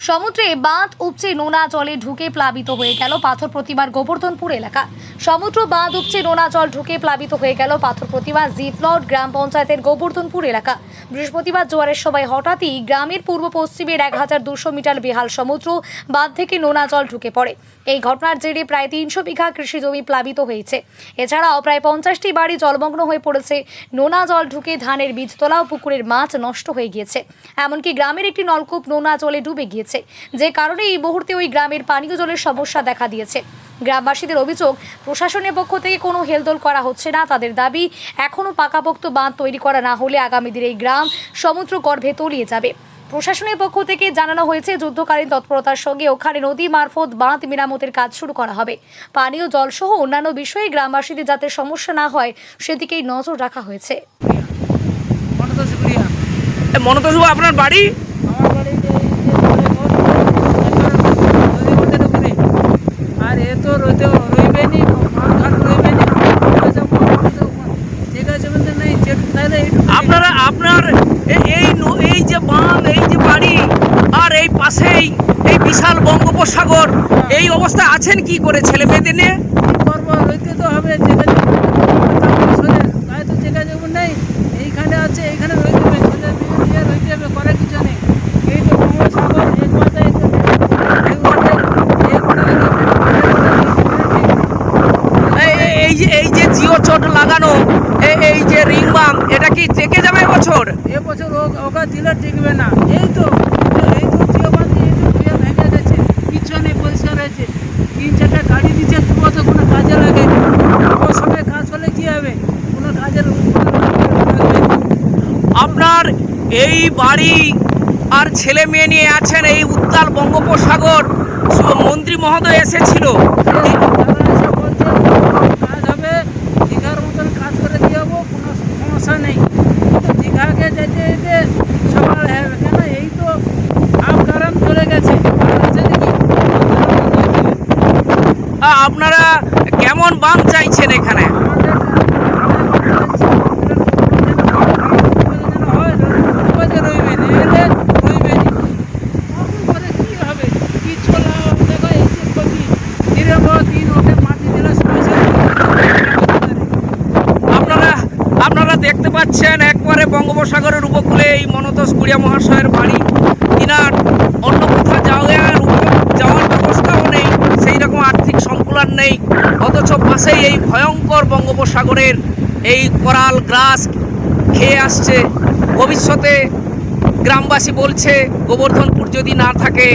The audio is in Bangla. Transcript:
সমুদ্রে বাঁধ উপচে নোনা জলে ঢুকে প্লাবিত হয়ে গেল পাথর প্রতিমার গোবর্ধনপুর এলাকা। সমুদ্র বাঁধ উপচে নোনা জল ঢুকে প্লাবিত হয়ে গেল পাথর প্রতিমা জিফলট গ্রাম পঞ্চায়েতের গোবর্ধনপুর এলাকা। বৃহস্পতিবার জোয়ারের সময় হঠাৎই গ্রামের পূর্ব পশ্চিমের 1200 মিটার বেহাল সমুদ্র বাঁধ থেকে নোনা জল ঢুকে পড়ে। এই ঘটনার জেরে প্রায় 300 বিঘা কৃষি জমি প্লাবিত হয়েছে। এছাড়াও প্রায় 50টি বাড়ি জলমগ্ন হয়ে পড়েছে। নোনা জল ঢুকে ধানের বীজতলা ও পুকুরের মাছ নষ্ট হয়ে গিয়েছে। এমনকি গ্রামের একটি নলকূপ নোনা জলে ডুবে গিয়েছে, যে কারণে এই মুহূর্তে ওই গ্রামের পানীয় জলের সমস্যা দেখা দিয়েছে। গ্রামবাসীদের অভিযোগ, প্রশাসনের পক্ষ থেকে কোনো হেলদোল করা হচ্ছে না। তাদের দাবি, এখনও পাকাপোক্ত বাঁধ তৈরি করা না হলে আগামী দিনে এই গ্রাম সমুদ্র গর্ভে তলিয়ে যাবে। প্রশাসনের পক্ষ থেকে জানানো হয়েছে, যুদ্ধকালীন তৎপরতার সঙ্গে ওখানে নদী মারফত বাঁধ মেরামতের কাজ শুরু করা হবে। পানীয় জল সহ অন্যান্য বিষয়ে গ্রামবাসীদের যাতে সমস্যা না হয় সেদিকেই নজর রাখা হয়েছে। মনতোষ, আপনার বাড়ি? আমার বাড়িতে আর এ তো রইবে নি, ঘাট রইবে নি। ঠিক আছে বলতে নেই, তাহলে আপনার এই যে বাঁধ, এই যে বাড়ি, আর এই পাশেই এই বিশাল বঙ্গোপসাগর, এই অবস্থায় আছেন কি করে ছেলে মেয়েদের নিয়ে? করবো, রইতে তো হবে। তাই তো জায়গা জমি নেই, এইখানে আছে, এইখানে রইতে হবে, রইতে হবে, করার কিছু নেই। এই তো বঙ্গোপসাগর এক মাথায় এই যে জিও চট লাগানো, এই যে রিং বাম, এটা কি টেকে যাবে এবছর? এবছর ওকে দিলে টিকবে না। এই তো জিও বাঁধি, এই তো জিও ভেঙে গেছে, কিছু নেই, পরিষ্কার হয়েছে। 3-4টা গাড়ি দিচ্ছে, তবুও তো কোনো কাজে লাগে। ওর সময় কাজ হলে কি হবে? কোনো কাজের আপনার এই বাড়ি আর ছেলে মেয়ে নিয়ে আছেন এই উত্তাল বঙ্গোপসাগর। মন্ত্রী মহোদয় এসেছিল, কাজ হবে, দীঘার মতন কাজ করে দিয়ে যাবো, কোনো সমস্যা নেই। কিন্তু দীঘাকে যেতে যেতে সকাল হয়ে যাবে। কেন, এই তো আপ গরম চলে গেছে। আপনারা কেমন বাঁধ চাইছেন এখানে? আপনারা দেখতে পাচ্ছেন একবারে বঙ্গোপসাগরের উপকূলে এই মনতোষ কুড়িয়া মহাশয়ের বাড়ি। তিনার অন্য কোথাও যাওয়ার ব্যবস্থাও নেই, সেই রকম আর্থিক সংকুলান নেই, অথচ পাশেই এই ভয়ঙ্কর বঙ্গোপসাগরের এই কোরাল গ্রাস খেয়ে আসছে। ভবিষ্যতে গ্রামবাসী বলছে, গোবর্ধনপুর যদি না থাকে